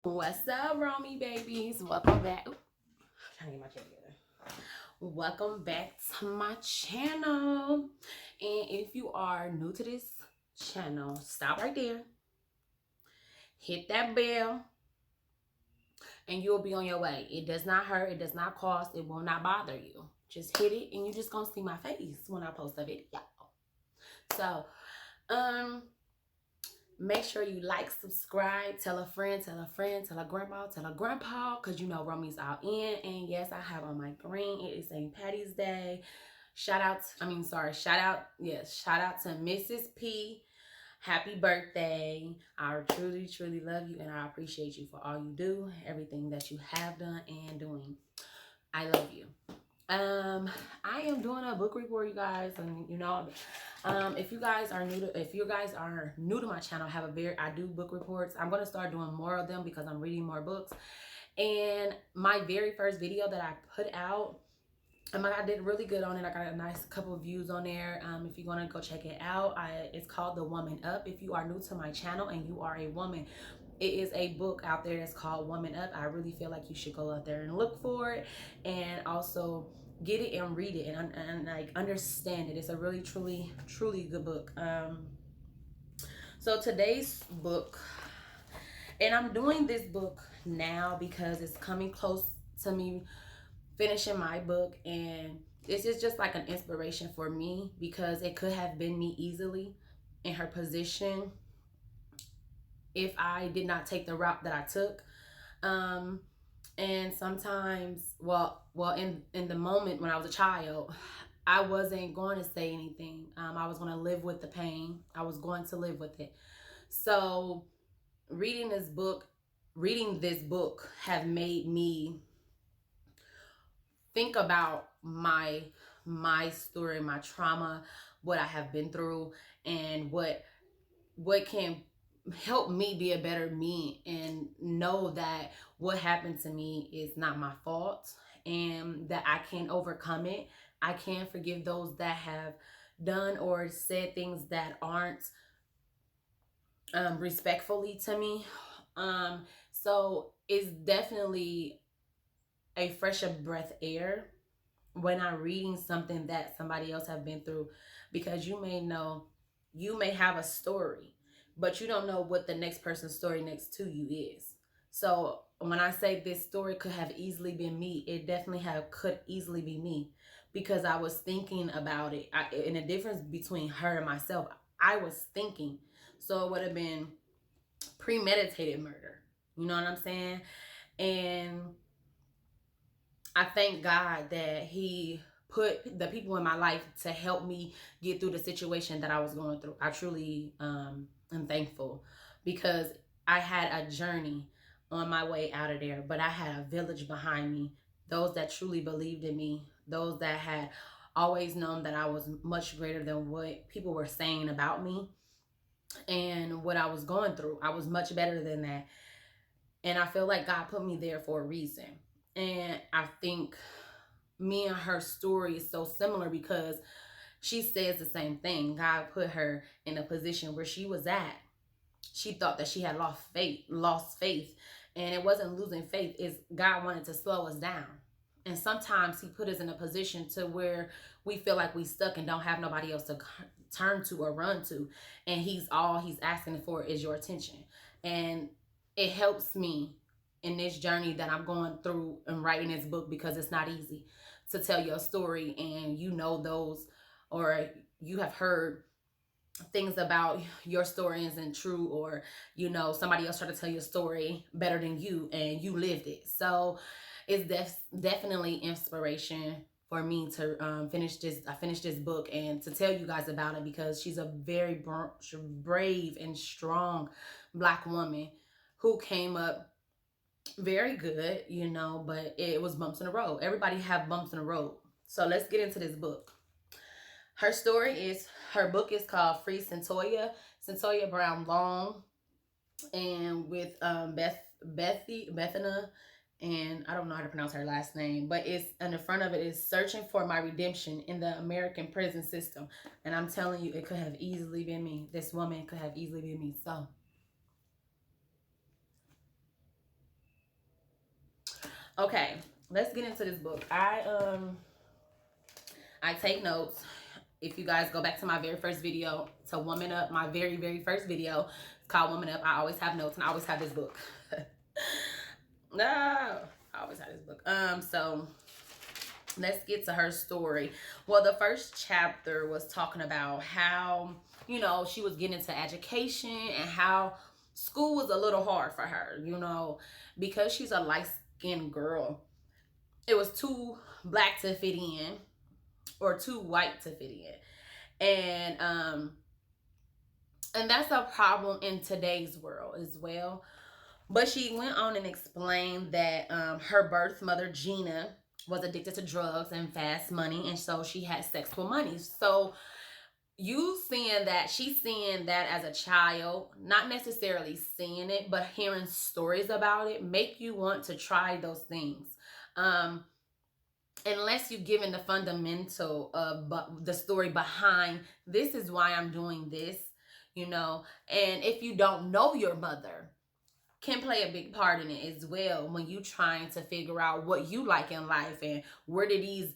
What's up, Romey babies? Welcome back. Ooh, trying to get my chair together. Welcome back to my channel. And if you are new to this channel, stop right there. Hit that bell. And you'll be on your way. It does not hurt. It does not cost. It will not bother you. Just hit it and you're just going to see my face when I post a video. So, make sure you like, subscribe, tell a friend, tell a friend, tell a grandma, tell a grandpa, because you know Romey's out in. And yes, I have on my green. It is St. Patty's Day. Shout out to Mrs. P. Happy birthday. I truly, truly love you and I appreciate you for all you do, everything that you have done and doing. I love you. I am doing a book report, you guys, and you know, if you guys are new to my channel, I do book reports. I'm gonna start doing more of them because I'm reading more books. And my very first video that I put out, I did really good on it. I got a nice couple of views on there. If you want to go check it out, it's called The Woman Up. If you are new to my channel and you are a woman, it is a book out there that's called Woman Up. I really feel like you should go out there and look for it, and also get it and read it and like understand it. It's a really truly good book. So today's book, and I'm doing this book now because it's coming close to me finishing my book, and this is just like an inspiration for me because it could have been me easily in her position if I did not take the route that I took. And sometimes, in the moment when I was a child, I wasn't going to say anything. I was going to live with the pain. I was going to live with it. So reading this book have made me think about my story, my trauma, what I have been through, and what can help me be a better me, and know that what happened to me is not my fault and that I can overcome it. I can forgive those that have done or said things that aren't respectfully to me. So it's definitely a fresher breath air when I'm reading something that somebody else have been through, because you may have a story, but you don't know what the next person's story next to you is. So when I say this story could have easily been me, it definitely could easily be me, because I was thinking about it. And the difference between her and myself, I was thinking. So it would have been premeditated murder. You know what I'm saying? And I thank God that He put the people in my life to help me get through the situation that I was going through. I truly am thankful, because I had a journey on my way out of there, but I had a village behind me, those that truly believed in me, those that had always known that I was much greater than what people were saying about me and what I was going through. I was much better than that. And I feel like God put me there for a reason. And I think me and her story is so similar because she says the same thing. God put her in a position where she was at. She thought that she had lost faith. And it wasn't losing faith, it's God wanted to slow us down. And sometimes He put us in a position to where we feel like we stuck and don't have nobody else to turn to or run to. And all He's asking for is your attention. And it helps me in this journey that I'm going through and writing this book, because it's not easy to tell your story, and you know those, or you have heard things about your story isn't true, or you know somebody else tried to tell your story better than you and you lived it. So it's definitely inspiration for me to finish this book and to tell you guys about it, because she's a very brave and strong Black woman who came up very good, you know, but it was bumps in the road. Everybody have bumps in the road. So let's get into this book. Her book is called Free Cyntoia Brown Long, and with Bethana, and I don't know how to pronounce her last name, but it's on the front of it is searching for my redemption in the American prison system. And I'm telling you, it could have easily been me. This woman could have easily been me. So Okay, let's get into this book. I take notes. If you guys go back to my very first video, to Woman Up, my very first video, it's called Woman Up. I always have notes and I always have this book. No, I always have this book. So let's get to her story. Well, the first chapter was talking about how, you know, she was getting into education and how school was a little hard for her, you know, because she's a light-skinned girl. It was too black to fit in or too white to fit in. And that's a problem in today's world as well. But she went on and explained that her birth mother, Gina, was addicted to drugs and fast money, and so she had sex for money. So you seeing that, she's seeing that as a child, not necessarily seeing it, but hearing stories about it make you want to try those things. Um, unless you're given the fundamental of the story behind, this is why I'm doing this, you know. And if you don't know your mother, can play a big part in it as well when you trying to figure out what you like in life and where did these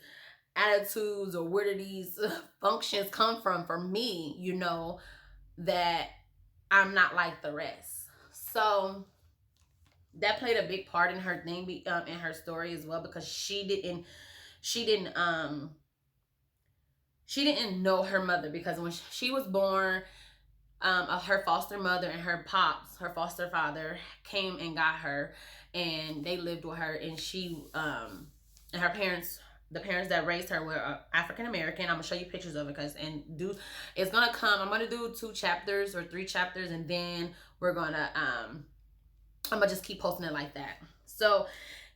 attitudes or where did these functions come from for me, you know, that I'm not like the rest. So that played a big part in her thing, in her story as well, because she didn't she didn't know her mother, because when she was born, her foster mother and her pops, her foster father, came and got her, and they lived with her. And she, and her parents, the parents that raised her were African American. I'm gonna show you pictures of it, it's gonna come. I'm gonna do 2 chapters or 3 chapters, and then we're gonna, I'm gonna just keep posting it like that. So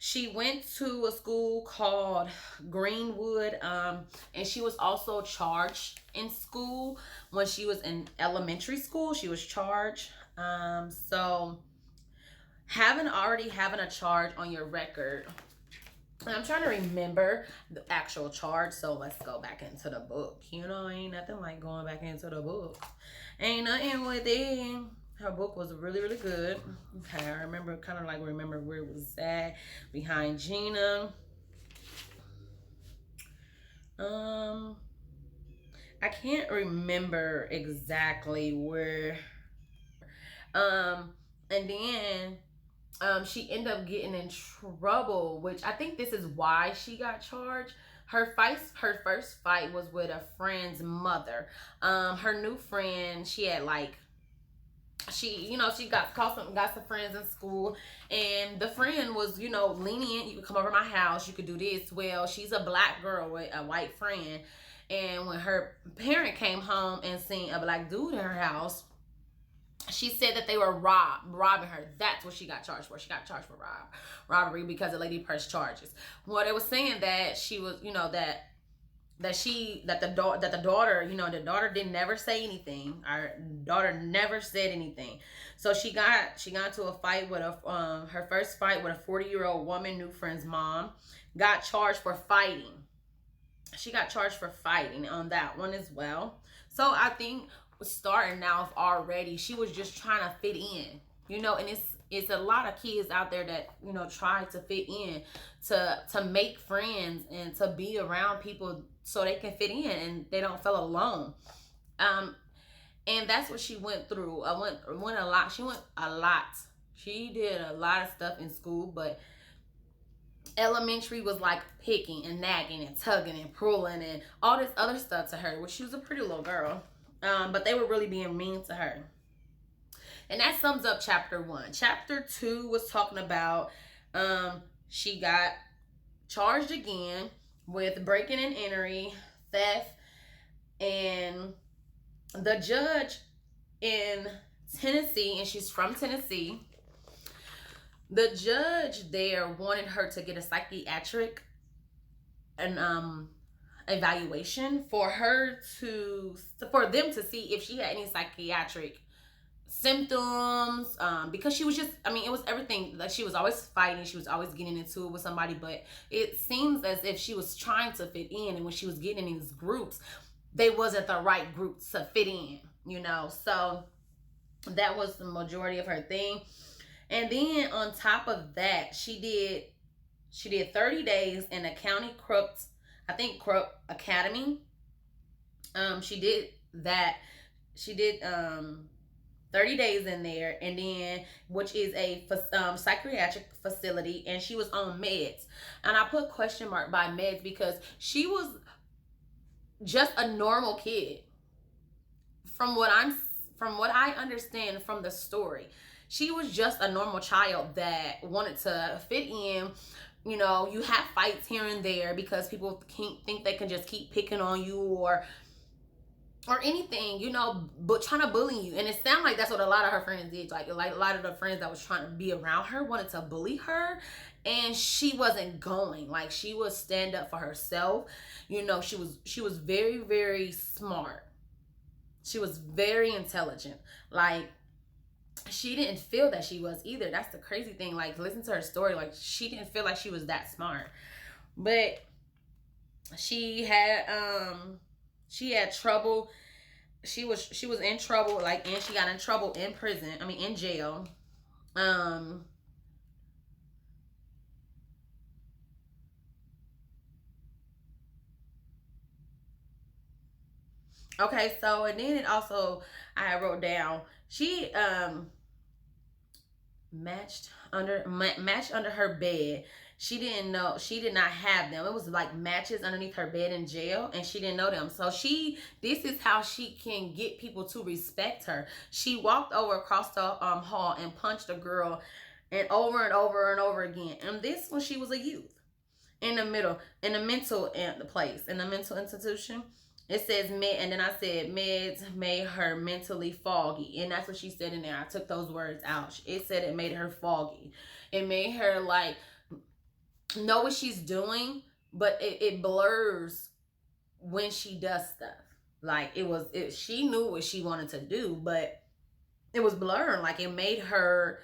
she went to a school called Greenwood, and she was also charged in school. When she was in elementary school, she was charged. So having a charge on your record, and I'm trying to remember the actual charge, so let's go back into the book. You know, ain't nothing like going back into the book. Ain't nothing with it. Her book was really good. Okay, I remember, kind of like remember where it was at, behind Gina. I can't remember exactly where. And then she ended up getting in trouble, which I think this is why she got charged. Her first fight was with a friend's mother. Her new friend, she had like, she got some friends in school, and the friend was, you know, lenient. You could come over my house, you could do this. Well, she's a black girl with a white friend, and when her parent came home and seen a black dude in her house, she said that they were robbing her. That's what she got charged for. She got charged for robbery because of lady purse charges. Well, they were saying that she was, you know, that the daughter, you know, the daughter didn't never say anything. Our daughter never said anything. So she got into a fight with her first fight with a 40-year-old woman, new friend's mom. Got charged for fighting. She got charged for fighting on that one as well. So I think starting out already, she was just trying to fit in, you know. And it's a lot of kids out there that, you know, try to fit in, to make friends and to be around people so they can fit in and they don't feel alone. And that's what she went through. Went a lot. She went a lot. She did a lot of stuff in school, but elementary was like picking and nagging and tugging and pulling and all this other stuff to her, which she was a pretty little girl. But they were really being mean to her. And that sums up chapter 1. Chapter 2 was talking about she got charged again with breaking and entering, theft, and the judge in Tennessee, and she's from Tennessee, the judge there wanted her to get a psychiatric evaluation for them to see if she had any psychiatric symptoms, because she was just, I mean, it was everything. Like, she was always fighting, she was always getting into it with somebody, but it seems as if she was trying to fit in, and when she was getting in these groups, they wasn't the right group to fit in, you know. So that was the majority of her thing. And then on top of that, she did She did 30 days in the county Crooks, I think Crook Academy. She did that. She did 30 days in there, and then which is a psychiatric facility, and she was on meds. And I put question mark by meds because she was just a normal kid from what I understand from the story. She was just a normal child that wanted to fit in. You know, you have fights here and there because people think they can just keep picking on you or anything, you know, but trying to bully you. And it sounded like that's what a lot of her friends did. Like a lot of the friends that was trying to be around her wanted to bully her, and she wasn't going. Like, she would stand up for herself. You know, she was very, very smart. She was very intelligent. Like, she didn't feel that she was either. That's the crazy thing. Like, listen to her story. Like, she didn't feel like she was that smart. But she had trouble. She was in trouble, like, and she got in trouble in prison. I mean, in jail. Um okay, so and then it also, I wrote down, she matched under her bed. She didn't know, she did not have them. It was like matches underneath her bed in jail, and she didn't know them. So this is how she can get people to respect her. She walked over across the hall and punched a girl, and over and over and over again. And this when she was a youth, in the middle, in the mental place, in the mental institution. It says med, and then I said meds made her mentally foggy, and that's what she said in there. I took those words out. It said it made her foggy. It made her like know what she's doing, but it blurs when she does stuff. Like, she knew what she wanted to do, but it was blurring. Like, it made her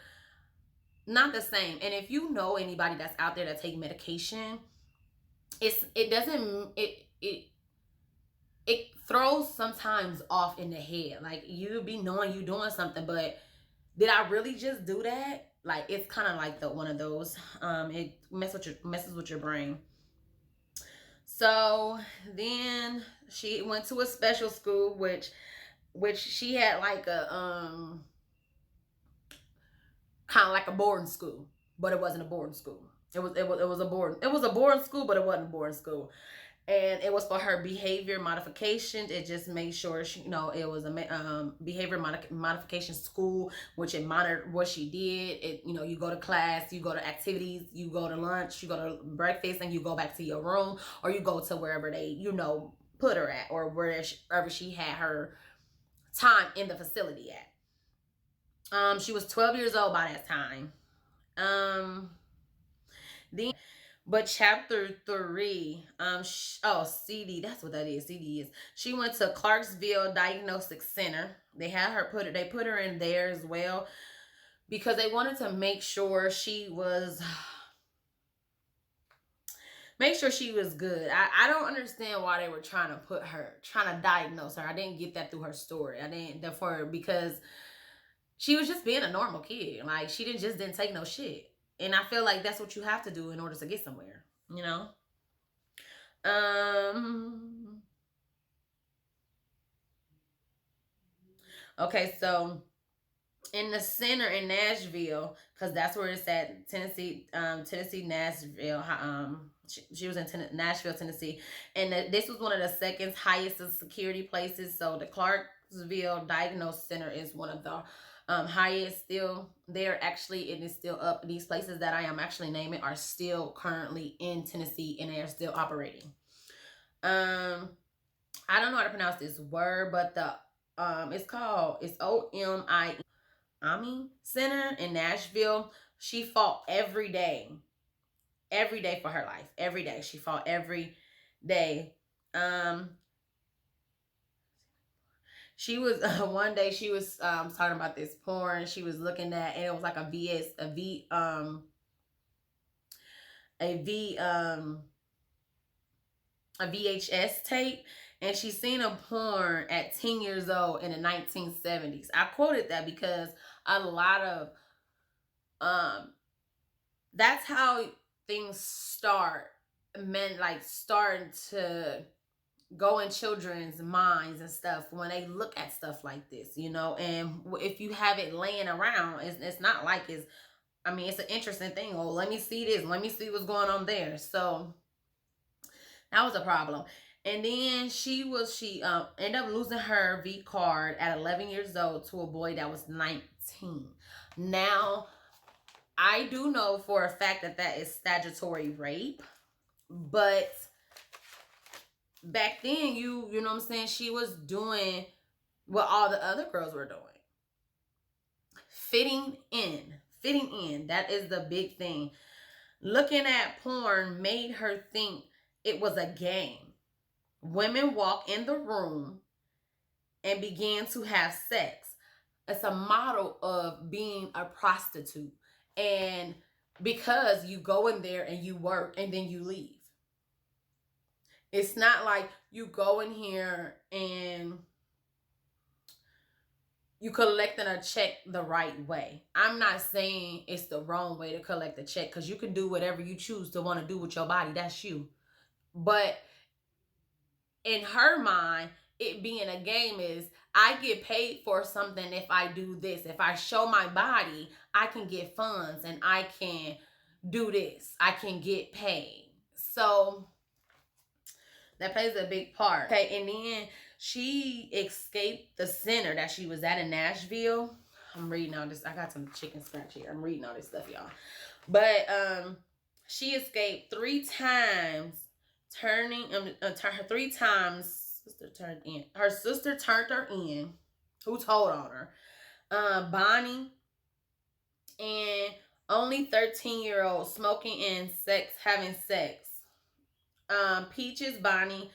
not the same. And if you know anybody that's out there that take medication, it doesn't it throws sometimes off in the head. Like, you be knowing you doing something, but did I really just do that? Like, it's kind of like the one of those. It messes with your brain. So then she went to a special school, which she had like a kind of like a boarding school, but it wasn't a boarding school. It was a boarding school, but it wasn't a boarding school. And it was for her behavior modification. It just made sure she, it was a behavior modification school, which it monitored what she did. It, you go to class, you go to activities, you go to lunch, you go to breakfast, and you go back to your room, or you go to wherever they, put her at, or wherever she had her time in the facility at. She was 12 years old by that time. Um, then, but chapter 3, CD, that's what that is. CD is. She went to Clarksville Diagnostic Center. They put her in there as well because they wanted to make sure she was good. I don't understand why they were trying to diagnose her. I didn't get that through her story. I didn't, therefore, because she was just being a normal kid. Like, she didn't take no shit. And I feel like that's what you have to do in order to get somewhere, you know? Um okay, so in the center in Nashville, because that's where it's at, Nashville. She was in Nashville, Tennessee, and this was one of the second highest security places. So the Clarksville Diagnosis Center is one of the highest. Still there, actually, it is still up. These places that I am actually naming are still currently in Tennessee, and they are still operating. I don't know how to pronounce this word, but it's Omi Center in Nashville. She fought every day for her life. Every day she fought every day. She was one day she was talking about this porn she was looking at, and it was like a V a VHS tape, and she seen a porn at 10 years old in the 1970s. I quoted that because a lot of um that's how things start, men like starting to go in children's minds and stuff when they look at stuff like this, you know. And if you have it laying around, it's not like it's, I mean, it's an interesting thing. Oh, let me see this, let me see what's going on there. So that was a problem. And then she ended up losing her V card at 11 years old to a boy that was 19. Now, I do know for a fact that that is statutory rape, but back then, you know what I'm saying, she was doing what all the other girls were doing. Fitting in. Fitting in. That is the big thing. Looking at porn made her think it was a game. Women walk in the room and began to have sex. It's a model of being a prostitute. And because you go in there and you work and then you leave. It's not like you go in here and you collecting a check the right way. I'm not saying it's the wrong way to collect a check, because you can do whatever you choose to want to do with your body. That's you. But in her mind, it being a game is, I get paid for something if I do this. If I show my body, I can get funds and I can do this. I can get paid. So that plays a big part. Okay, and then she escaped the center that she was at in Nashville. I'm reading all this. I got some chicken scratch here. I'm reading all this stuff, y'all. But she escaped 3 times, turning three times. Sister turned in. Her sister turned her in. Who told on her? Bonnie and only 13-year-old smoking and having sex. Peaches, Bonnie,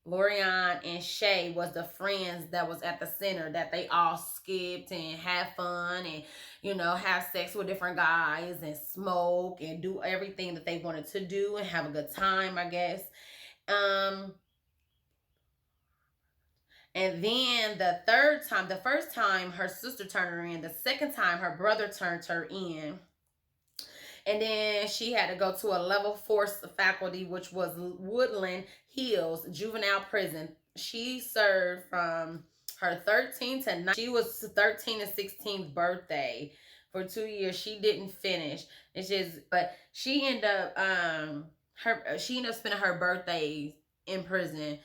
Lorian, and Shay was the friends that was at the center that they all skipped and had fun and, you know, have sex with different guys and smoke and do everything that they wanted to do and have a good time, I guess. And then the third time, the first time her sister turned her in, the second time her brother turned her in. And then she had to go to a level 4 faculty, which was Woodland Hills Juvenile Prison. She served from her 13th to 19th. She was 13 and 16th birthday for 2 years. She didn't finish. It's just, but she ended up spending her birthdays in prison.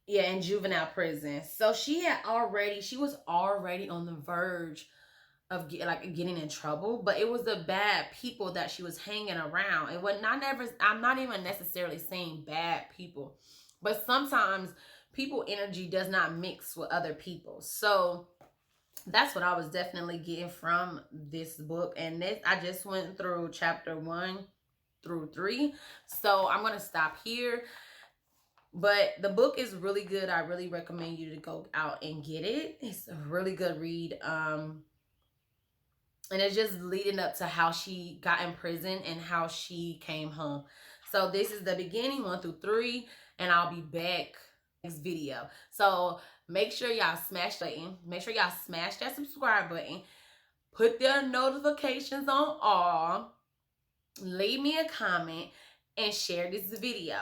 In juvenile prison. So she was already on the verge of getting in trouble, but it was the bad people that she was hanging around. And I'm not even necessarily saying bad people, but sometimes people energy does not mix with other people. So that's what I was definitely getting from this book. And I just went through chapter 1 through 3. So I'm going to stop here. But the book is really good. I really recommend you to go out and get it. It's a really good read. And it's just leading up to how she got in prison and how she came home. So this is the beginning, 1 through 3, and I'll be back next video. So make sure y'all smash the button. Make sure y'all smash that subscribe button. Put the notifications on all. Leave me a comment and share this video.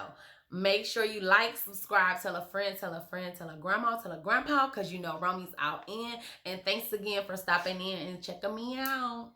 Make sure you like, subscribe, tell a friend, tell a friend, tell a grandma, tell a grandpa, because you know Romey's out in. And thanks again for stopping in and checking me out.